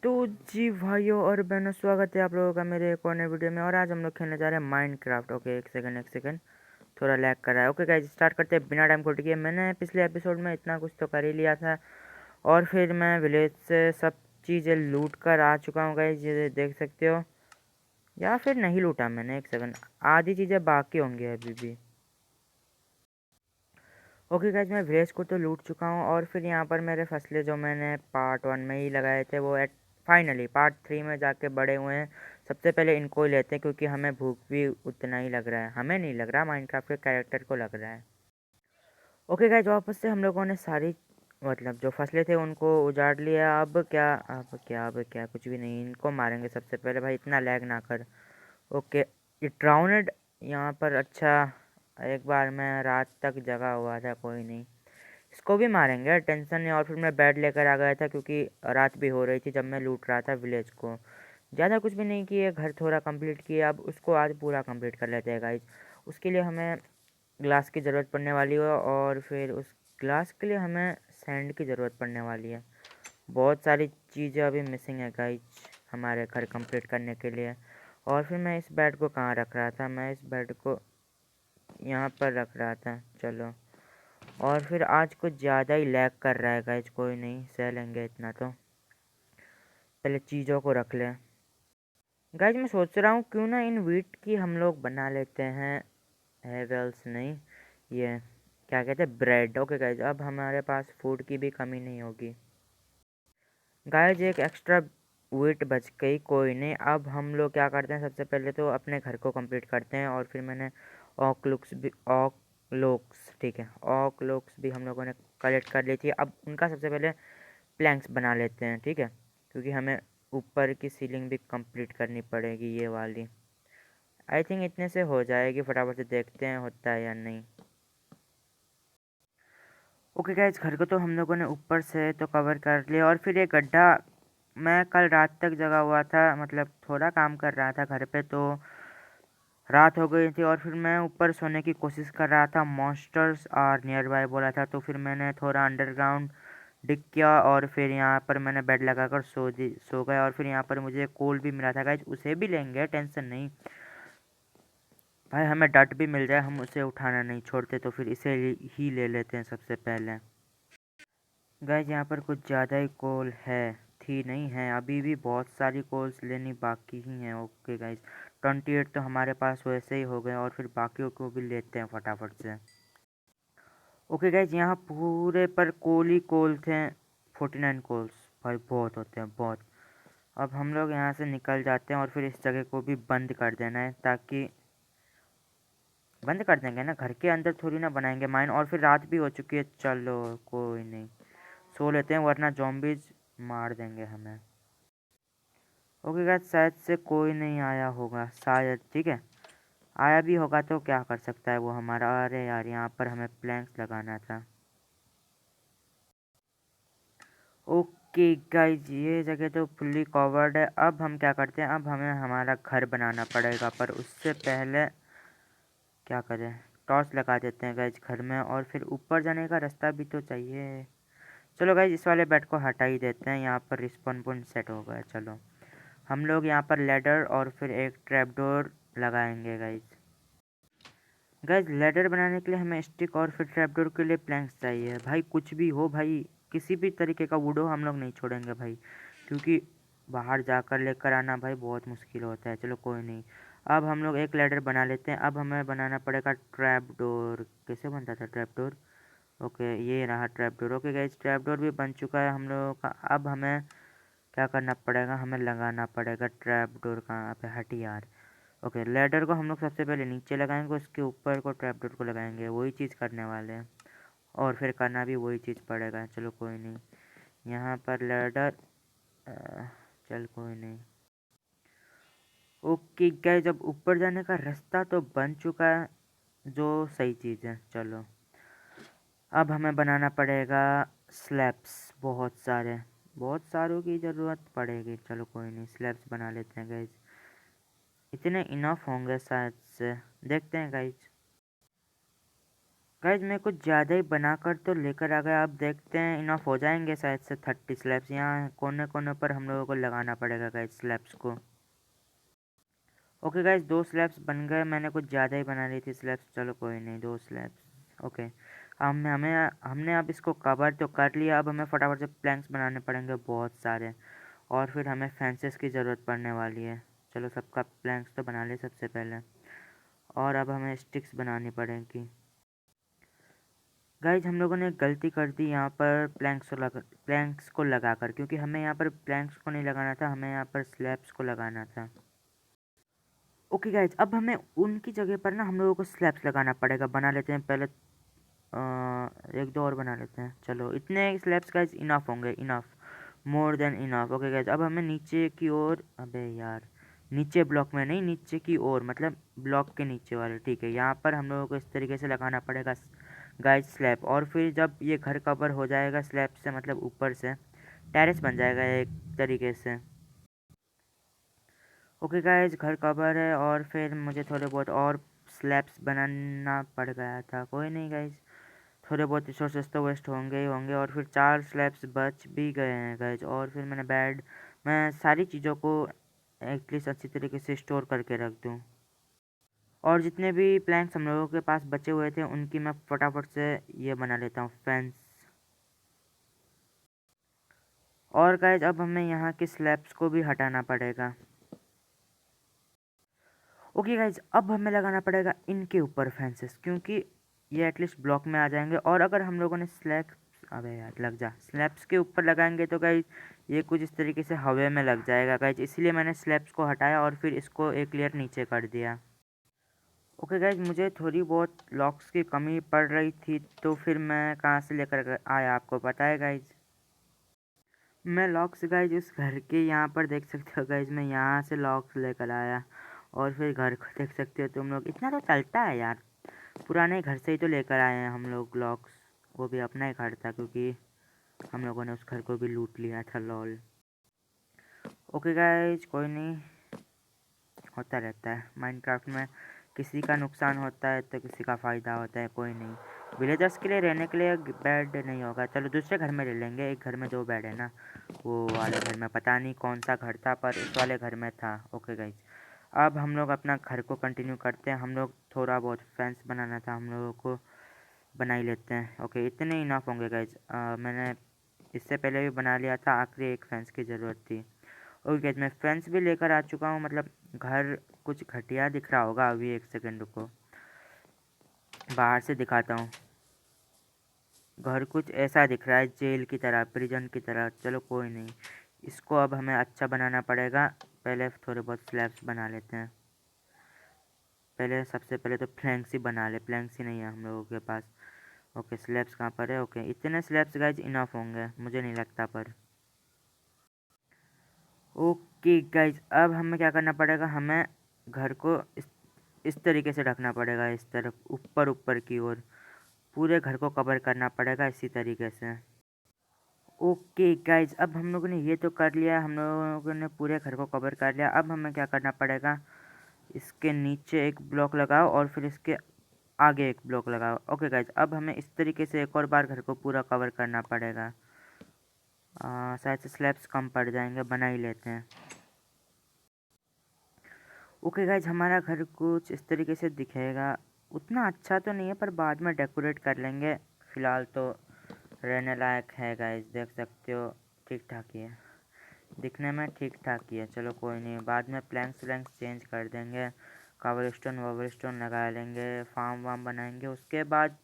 तो जी भाइयों और बहनों, स्वागत है आप लोगों का मेरे एक और नए वीडियो में। और आज हम लोग खेलने जा रहे हैं माइनक्राफ्ट। ओके, एक सेकंड थोड़ा लैग कर रहा है। ओके गाइस, स्टार्ट करते हैं बिना टाइम खोटे किए। मैंने पिछले एपिसोड में इतना कुछ तो कर ही लिया था और फिर मैं विलेज से सब चीज़ें लूट कर आ चुका हूँ गाइस, ये देख सकते हो। या फिर नहीं लूटा मैंने, एक सेकंड, आधी चीज़ें बाकी होंगी अभी भी। ओके गाइज, मैं विलेज को तो लूट चुका हूँ और फिर यहाँ पर मेरे फसलें जो मैंने पार्ट 1 में ही लगाए थे वो फाइनली पार्ट 3 में जाके बड़े हुए हैं। सबसे पहले इनको ही लेते हैं क्योंकि हमें भूख भी उतना ही लग रहा है। हमें नहीं लग रहा, माइनक्राफ्ट के कैरेक्टर को लग रहा है। ओके गाइज, वापस से हम लोगों ने सारी मतलब जो फसलें थे उनको उजाड़ लिया। अब क्या कुछ भी नहीं, इनको मारेंगे सबसे पहले। भाई इतना लैग ना कर। ओके, ये ड्राउनेड यहाँ पर। अच्छा, एक बार मैं रात तक जगा हुआ था, कोई नहीं, इसको भी मारेंगे, टेंशन नहीं। और फिर मैं बेड लेकर आ गया था क्योंकि रात भी हो रही थी जब मैं लूट रहा था विलेज को। ज़्यादा कुछ भी नहीं किए, घर थोड़ा कंप्लीट किए। अब उसको आज पूरा कंप्लीट कर लेते हैं गाइज। उसके लिए हमें ग्लास की ज़रूरत पड़ने वाली है और फिर उस ग्लास के लिए हमें सैंड की ज़रूरत पड़ने वाली है। बहुत सारी चीज़ें अभी मिसिंग है गाइज हमारे घर कंप्लीट करने के लिए। और फिर मैं इस बेड को कहाँ रख रहा था, मैं इस बेड को यहाँ पर रख रहा था। चलो, और फिर आज कुछ ज़्यादा ही लैग कर रहा है गाइज, कोई नहीं, सह लेंगे इतना तो। पहले चीज़ों को रख लें गाइज। मैं सोच रहा हूँ क्यों ना इन वीट की हम लोग बना लेते हैं हेवल्स, नहीं, ये क्या कहते हैं, ब्रेड। ओके गाइज, अब हमारे पास फूड की भी कमी नहीं होगी गाइज। एक एक्स्ट्रा वीट बच गई, कोई नहीं। अब हम लोग क्या करते हैं, सबसे पहले तो अपने घर को कंप्लीट करते हैं। और फिर मैंने ऑक लोक्स, ठीक है, ऑक लोक्स भी हम लोगों ने कलेक्ट कर ली थी। अब उनका सबसे पहले प्लैंक्स बना लेते हैं, ठीक है, क्योंकि हमें ऊपर की सीलिंग भी कंप्लीट करनी पड़ेगी, ये वाली। आई थिंक इतने से हो जाएगी, फटाफट से देखते हैं होता है या नहीं। ओके गाइज, घर को तो हम लोगों ने ऊपर से तो कवर कर लिया। और फिर ये गड्ढा, मैं कल रात तक जगा हुआ था, मतलब थोड़ा काम कर रहा था घर पे, तो रात हो गई थी। और फिर मैं ऊपर सोने की कोशिश कर रहा था, मॉन्स्टर्स और नियर बाय बोला था, तो फिर मैंने थोड़ा अंडरग्राउंड डिग किया और फिर यहाँ पर मैंने बेड लगाकर सो गया। और फिर यहाँ पर मुझे कोल भी मिला था गाइज, उसे भी लेंगे, टेंशन नहीं। भाई हमें डट भी मिल जाए, हम उसे उठाना नहीं छोड़ते, तो फिर इसे ही ले लेते हैं सबसे पहले। गाइज यहाँ पर कुछ ज़्यादा ही कोल है, थी नहीं है, अभी भी बहुत सारी कोल्स लेनी बाकी ही हैं। ओके गाइज, 28 तो हमारे पास वैसे ही हो गए और फिर बाकियों को भी लेते हैं फटाफट से। ओके गाइज, यहाँ पूरे पर कोल ही कोल थे, 49 कोल्स। भाई बहुत होते हैं, बहुत। अब हम लोग यहाँ से निकल जाते हैं और फिर इस जगह को भी बंद कर देना है, ताकि बंद कर देंगे ना, घर के अंदर थोड़ी ना बनाएंगे माइन। और फिर रात भी हो चुकी है, चलो कोई नहीं, सो लेते हैं वरना जॉम्बीज मार देंगे हमें। ओके गाइस, शायद से कोई नहीं आया होगा, शायद, ठीक है। आया भी होगा तो क्या कर सकता है वो हमारा। अरे यार, यहाँ पर हमें प्लैंक्स लगाना था। ओके गाइज, ये जगह तो फुल्ली कवर्ड है। अब हम क्या करते हैं, अब हमें हमारा घर बनाना पड़ेगा, पर उससे पहले क्या करें, टॉर्च लगा देते हैं गाइज घर में। और फिर ऊपर जाने का रास्ता भी तो चाहिए। चलो गाइज, इस वाले बेड को हटा ही देते हैं, यहाँ पर रिस्पॉन पॉइंट सेट हो गया। चलो, हम लोग यहाँ पर लेडर और फिर एक ट्रैपडोर लगाएंगे गाइज। गाइज, लेडर बनाने के लिए हमें स्टिक और फिर ट्रैपडोर के लिए प्लैंक्स चाहिए। भाई कुछ भी हो भाई, किसी भी तरीके का वुड हो, हम लोग नहीं छोड़ेंगे भाई, क्योंकि बाहर जाकर लेकर आना भाई बहुत मुश्किल होता है। चलो कोई नहीं, अब हम लोग एक लेडर बना लेते हैं। अब हमें बनाना पड़ेगा ट्रैपडोर। कैसे बनता था ट्रैपडोर? ओके, ये रहा ट्रैपडोर। ओके गाइज, ट्रैपडोर भी बन चुका है हम लोगों का। अब हमें क्या करना पड़ेगा, हमें लगाना पड़ेगा ट्रैपडोर। कहाँ पे, हट यार। ओके, लैडर को हम लोग सबसे पहले नीचे लगाएंगे, उसके ऊपर को ट्रैपडोर को लगाएंगे, वही चीज़ करने वाले हैं। और फिर करना भी वही चीज़ पड़ेगा। चलो कोई नहीं, यहाँ पर लैडर, चल कोई नहीं। ओके गाइस, जब ऊपर जाने का रास्ता तो बन चुका है, जो सही चीज़ है। चलो, अब हमें बनाना पड़ेगा स्लैब्स, बहुत सारों की ज़रूरत पड़ेगी। चलो कोई नहीं, स्लैब्स बना लेते हैं गाइज, इतने इनफ होंगे शायद से, देखते हैं गाइज। गाइज मैं कुछ ज़्यादा ही बनाकर तो लेकर आ गया, अब देखते हैं इनफ हो जाएंगे शायद से 30 स्लैब्स। यहाँ कोने कोने पर हम लोगों को लगाना पड़ेगा गाइज स्लैब्स को। ओके गाइज 2 स्लैब्स बन गए, मैंने कुछ ज़्यादा ही बना ली थी स्लैब्स, चलो कोई नहीं 2 स्लैब्स। ओके हमने अब इसको कवर तो कर लिया, अब हमें फटाफट से प्लैंक्स बनाने पड़ेंगे बहुत सारे, और फिर हमें फेंसेस की ज़रूरत पड़ने वाली है। चलो सबका प्लैंक्स तो बना ले सबसे पहले, और अब हमें स्टिक्स बनानी पड़ेगी। गाइज हम लोगों ने गलती कर दी यहाँ पर प्लैंक्स को लगाकर, क्योंकि हमें यहाँ पर प्लैंक्स को नहीं लगाना था, हमें यहाँ पर स्लैब्स को लगाना था। ओके गाइज अब हमें उनकी जगह पर ना हम लोगों को स्लैब्स लगाना पड़ेगा। बना लेते हैं पहले, एक दो और बना लेते हैं। चलो इतने स्लैब्स गाइज इनफ होंगे, enough, more than enough. Okay guys अब हमें नीचे की ओर, अबे यार नीचे ब्लॉक में नहीं, नीचे की ओर मतलब ब्लॉक के नीचे वाले, ठीक है। यहाँ पर हम लोगों को इस तरीके से लगाना पड़ेगा गाइज स्लैब, और फिर जब ये घर कवर हो जाएगा स्लैब से, मतलब ऊपर से टेरेस बन जाएगा एक तरीके से। ओके गाइज घर कवर है, और फिर मुझे थोड़े बहुत और स्लैब्स बनाना पड़ गया था, कोई नहीं गाइज, थोड़े बहुत रिसोर्सेस तो वेस्ट होंगे ही होंगे। और फिर 4 स्लैब्स बच भी गए हैं गाइज, और फिर मैं सारी चीज़ों को एटलीस्ट अच्छी तरीके से स्टोर करके रख दूँ। और जितने भी प्लैंक्स हम लोगों के पास बचे हुए थे उनकी मैं फटाफट से ये बना लेता हूँ फेंस। और गाइज अब हमें यहाँ के स्लैब्स को भी हटाना पड़ेगा। ओके गाइज अब हमें लगाना पड़ेगा इनके ऊपर फेंसेस, क्योंकि ये एटलीस्ट ब्लॉक में आ जाएंगे। और अगर हम लोगों ने अबे यार लग जा, स्लैब्स के ऊपर लगाएंगे तो गाइज ये कुछ इस तरीके से हवा में लग जाएगा गाइज, इसलिए मैंने स्लैब्स को हटाया और फिर इसको एक लेयर नीचे कर दिया। ओके गाइज मुझे थोड़ी बहुत लॉक्स की कमी पड़ रही थी, तो फिर मैं कहाँ से लेकर आया आपको पता है गाइज? मैं लॉक्स गाइज उस घर के यहाँ पर देख सकते हो गाइज, मैं यहाँ से लॉक्स लेकर आया, और फिर घर को देख सकते हो तुम लोग, इतना तो चलता है यार। पुराने घर से ही तो लेकर आए हैं हम लोग लॉक्स, वो भी अपना ही घर था, क्योंकि हम लोगों ने उस घर को भी लूट लिया था, लॉल। ओके गाइज कोई नहीं, होता रहता है माइनक्राफ्ट में, किसी का नुकसान होता है तो किसी का फ़ायदा होता है, कोई नहीं। विलेजर्स के लिए रहने के लिए बेड नहीं होगा, चलो दूसरे घर में ले लेंगे। एक घर में 2 बेड है ना, वो वाले घर में पता नहीं कौन सा घर था, पर उस वाले घर में था। ओके गाइज अब हम लोग अपना घर को कंटिन्यू करते हैं। हम लोग थोड़ा बहुत फेंस बनाना था हम लोगों को, बना ही लेते हैं। ओके इतने इनफ होंगे गाइज, मैंने इससे पहले भी बना लिया था, आखिरी एक फेंस की ज़रूरत थी। ओके गाइज मैं फेंस भी लेकर आ चुका हूँ, मतलब घर कुछ घटिया दिख रहा होगा, अभी एक सेकंड रुको, बाहर से दिखाता हूँ। घर कुछ ऐसा दिख रहा है, जेल की तरह, प्रिजन की तरह। चलो कोई नहीं, इसको अब हमें अच्छा बनाना पड़ेगा। पहले थोड़े बहुत स्लैब्स बना लेते हैं, पहले सबसे पहले तो प्लैंक्स ही बना ले, प्लैंक्स ही नहीं है हम लोगों के पास। ओके स्लैब्स कहाँ पर है? ओके इतने स्लैब्स गाइज इनफ होंगे मुझे नहीं लगता, पर ओके गाइज अब हमें क्या करना पड़ेगा, हमें घर को इस तरीके से रखना पड़ेगा, इस तरफ ऊपर ऊपर की ओर पूरे घर को कवर करना पड़ेगा इसी तरीके से। ओके गाइज अब हम लोगों ने ये तो कर लिया, हम लोगों ने पूरे घर को कवर कर लिया। अब हमें क्या करना पड़ेगा, इसके नीचे एक ब्लॉक लगाओ और फिर इसके आगे एक ब्लॉक लगाओ। ओके गाइज अब हमें इस तरीके से एक और बार घर को पूरा कवर करना पड़ेगा। शायद से स्लैब्स कम पड़ जाएंगे, बना ही लेते हैं। ओके गाइज हमारा घर कुछ इस तरीके से दिखेगा, उतना अच्छा तो नहीं है पर बाद में डेकोरेट कर लेंगे, फ़िलहाल तो रहने लायक है गाइज, देख सकते हो ठीक ठाक ही है, दिखने में ठीक ठाक ही है। चलो कोई नहीं, बाद में प्लैंक्स व्लैंक्स चेंज कर देंगे, कवर स्टोन लगा लेंगे, फार्म वार्म बनाएंगे, उसके बाद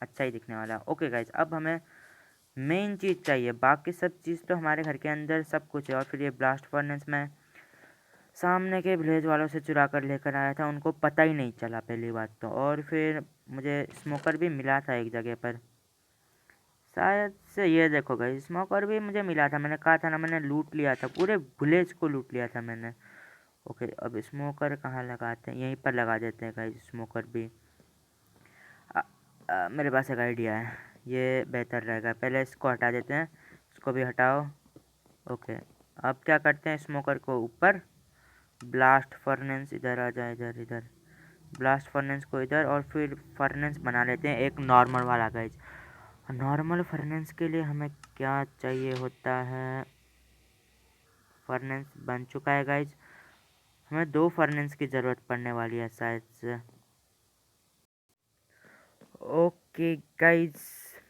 अच्छा ही दिखने वाला है। ओके गाइज अब हमें मेन चीज़ चाहिए, बाकी सब चीज़ तो हमारे घर के अंदर सब कुछ है। और फिर ये ब्लास्ट फर्नेस में सामने के विलेज वालों से चुरा कर लेकर आया था, उनको पता ही नहीं चला पहली बात तो। और फिर मुझे स्मोकर भी मिला था एक जगह पर, शायद से ये देखो गाइस, स्मोकर भी मुझे मिला था, मैंने कहा था ना मैंने लूट लिया था, पूरे विलेज को लूट लिया था मैंने। ओके अब स्मोकर कहाँ लगाते हैं, यहीं पर लगा देते हैं गाइस स्मोकर भी। मेरे पास एक आइडिया है, ये बेहतर रहेगा, पहले इसको हटा देते हैं, इसको भी हटाओ। ओके अब क्या करते हैं, स्मोकर को ऊपर, ब्लास्ट फर्नेस इधर आ जाए, इधर इधर, ब्लास्ट फर्नेस को इधर, और फिर फर्नेस बना लेते हैं एक नॉर्मल वाला गाइज। नॉर्मल फर्नेस के लिए हमें क्या चाहिए होता है, फर्नेस बन चुका है गाइज। हमें 2 फर्नेस की ज़रूरत पड़ने वाली है शायद से। ओके गाइज,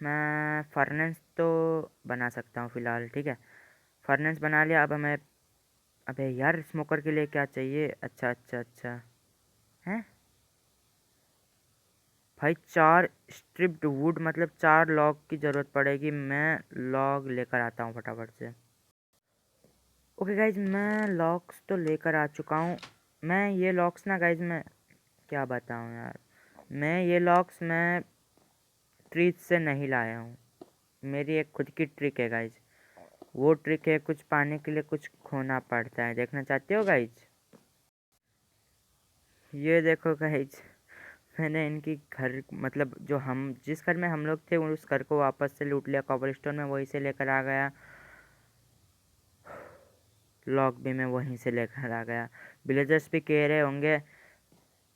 मैं फर्नेस तो बना सकता हूँ फ़िलहाल, ठीक है। फर्नेस बना लिया। अब हमें, अबे यार स्मोकर के लिए क्या चाहिए, अच्छा अच्छा अच्छा है भाई, 4 स्ट्रिप्ड वुड मतलब 4 लॉग की ज़रूरत पड़ेगी। मैं लॉग लेकर आता हूँ फटाफट से। ओके गाइज, मैं लॉक्स तो लेकर आ चुका हूँ। मैं ये लॉक्स ना गाइज, मैं क्या बताऊँ यार, मैं ये लॉक्स मैं ट्रीज से नहीं लाया हूँ। मेरी एक खुद की ट्रिक है गाइज। वो ट्रिक है, कुछ पाने के लिए कुछ खोना पड़ता है। देखना चाहते हो गाइज? ये देखो गाइज, मैंने इनकी घर मतलब जो हम जिस घर में हम लोग थे उस घर को वापस से लूट लिया कॉबलस्टोन में, वहीं से लेकर आ गया। लॉक भी मैं वहीं से लेकर आ गया। विलेजर्स भी कह रहे होंगे,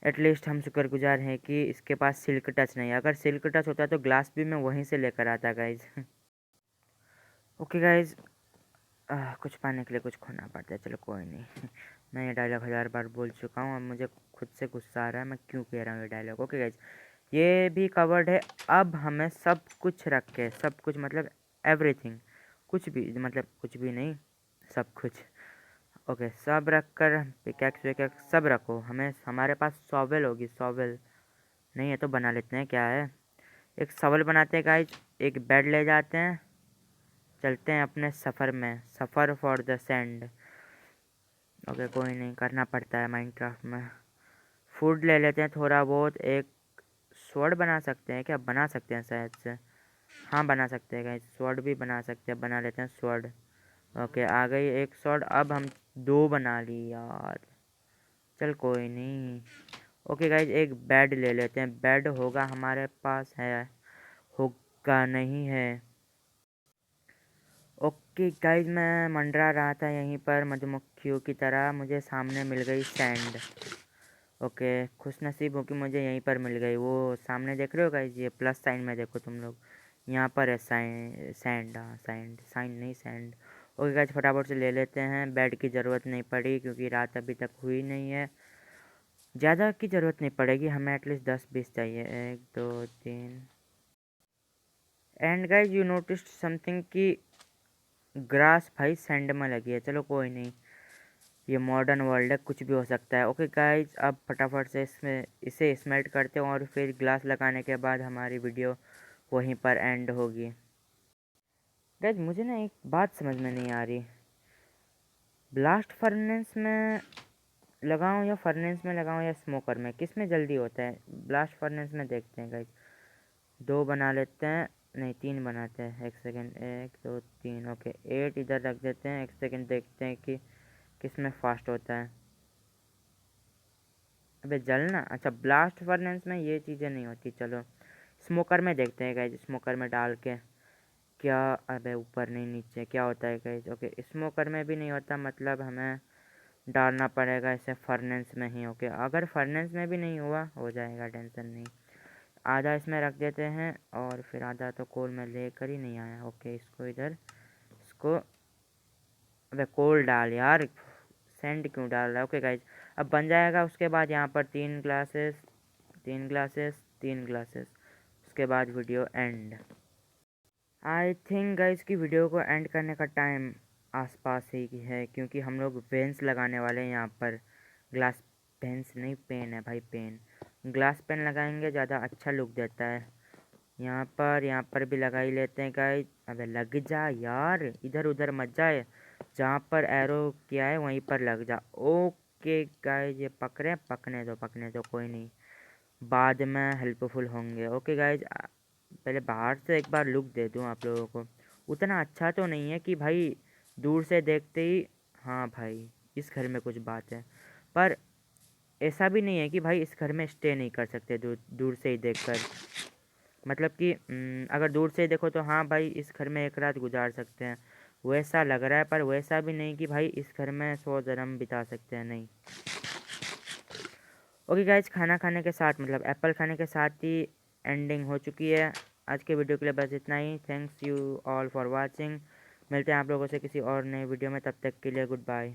एटलीस्ट हम शुक्रगुजार हैं कि इसके पास सिल्क टच नहीं है। अगर सिल्क टच होता तो ग्लास भी मैं वहीं से लेकर आता गाइज। ओके गाइज, कुछ पाने के लिए कुछ खोना पड़ता है, चलो कोई नहीं। मैं ये डायलॉग 1000 बार बोल चुका हूँ, अब मुझे खुद से गुस्सा आ रहा है मैं क्यों कह रहा हूँ ये डायलॉग। ओके गाइज, ये भी कवर्ड है। अब हमें सब कुछ रख के, सब कुछ मतलब एवरीथिंग, कुछ भी मतलब कुछ भी नहीं, सब कुछ। ओके, सब रख कर पिकैक्स विकैक्स सब रखो। हमें हमारे पास सॉवेल होगी, सॉवेल नहीं है तो बना लेते हैं, क्या है। एक सॉवेल बनाते हैं गाइज, एक बेड ले जाते हैं, चलते हैं अपने सफ़र में, सफ़र फॉर द सैंड। ओके कोई नहीं, करना पड़ता है माइनक्राफ्ट में। फूड ले लेते हैं थोड़ा बहुत। एक स्वॉर्ड बना सकते हैं क्या, बना सकते हैं शायद से, हाँ बना सकते हैं गाइस, स्वॉर्ड भी बना सकते हैं, बना लेते हैं स्वॉर्ड। ओके आ गई एक स्वॉर्ड। अब हम 2 बना ली यार, चल कोई नहीं। ओके गाइज, एक बेड ले लेते हैं। बेड होगा हमारे पास, है होगा नहीं है। ओके गाइज, मैं मंडरा रहा था यहीं पर मधुमक्खियों की तरह, मुझे सामने मिल गई सैंड। ओके, खुश नसीब हो कि मुझे यहीं पर मिल गई। वो सामने देख रहे हो गाइज, ये प्लस साइन में देखो तुम लोग, यहाँ पर है साइन सैंड, हाँ सैंड, साइन नहीं सैंड। ओके गाइज, फटाफट से ले लेते हैं। बेड की ज़रूरत नहीं पड़ी क्योंकि रात अभी तक हुई नहीं है। ज़्यादा की ज़रूरत नहीं पड़ेगी हमें, एटलीस्ट 10-20 चाहिए। 1 2 3। And guys you notice something कि ग्रास भाई सैंड में लगी है। चलो कोई नहीं, ये मॉडर्न वर्ल्ड है, कुछ भी हो सकता है। ओके गाइज, अब फटाफट से इसमें इसे स्मेल्ट करते हैं और फिर ग्लास लगाने के बाद हमारी वीडियो वहीं पर एंड होगी। गाइज मुझे ना एक बात समझ में नहीं आ रही, ब्लास्ट फर्नेस में लगाऊं या फर्नेस में लगाऊं या स्मोकर में, किस में जल्दी होता है। ब्लास्ट फर्नेस में देखते हैं गाइज, 2 बना लेते हैं, नहीं 3 बनाते हैं। एक सेकेंड, 1 2 3। ओके 8 इधर रख देते हैं। एक सेकेंड, देखते हैं कि किस में फास्ट होता है। अबे जलना, अच्छा ब्लास्ट फर्नेस में ये चीज़ें नहीं होती। चलो स्मोकर में देखते हैं गाइज, स्मोकर में डाल के क्या, अबे ऊपर नहीं नीचे क्या होता है गाइज। ओके स्मोकर में भी नहीं होता, मतलब हमें डालना पड़ेगा इसे फर्नेस में ही। ओके अगर फर्नेस में भी नहीं हुआ, हो जाएगा, टेंशन नहीं। आधा इसमें रख देते हैं और फिर आधा तो कोल में लेकर ही नहीं आया। ओके इसको इधर, इसको, अबे कोल डाल यार, सेंड क्यों डाल रहा है। ओके गाइज, अब बन जाएगा। उसके बाद यहाँ पर 3 ग्लासेस, 3 ग्लासेस, 3 ग्लासेस, उसके बाद video and. I think guys की वीडियो को एंड करने का टाइम आसपास ही है, क्योंकि हम लोग पेन्स लगाने वाले हैं यहाँ पर। ग्लास पेन्स नहीं, पेन है भाई, पेन। ग्लास पेन लगाएंगे, ज़्यादा अच्छा लुक देता है। यहाँ पर भी लगा ही लेते हैं गाइज। अबे लग जा यार, इधर उधर मत जाए, जहाँ पर एरो किया है वहीं पर लग जा। ओके गाइज, ये पकड़े, पकने दो कोई नहीं, बाद में हेल्पफुल होंगे। ओके गाइज, पहले बाहर से एक बार लुक दे दूँ आप लोगों को। उतना अच्छा तो नहीं है कि भाई दूर से देखते ही, हाँ भाई इस घर में कुछ बात है, पर ऐसा भी नहीं है कि भाई इस घर में स्टे नहीं कर सकते दूर दूर से ही देखकर। मतलब कि अगर दूर से ही देखो तो हाँ भाई इस घर में एक रात गुजार सकते हैं, वैसा लग रहा है। पर वैसा भी नहीं कि भाई इस घर में 100 जन्म बिता सकते हैं, नहीं। ओके गाइज, खाना खाने के साथ मतलब एप्पल खाने के साथ ही एंडिंग हो चुकी है। आज के वीडियो के लिए बस इतना ही। Thanks you all for watching. मिलते हैं आप लोगों से किसी और नए वीडियो में, तब तक के लिए गुड बाय।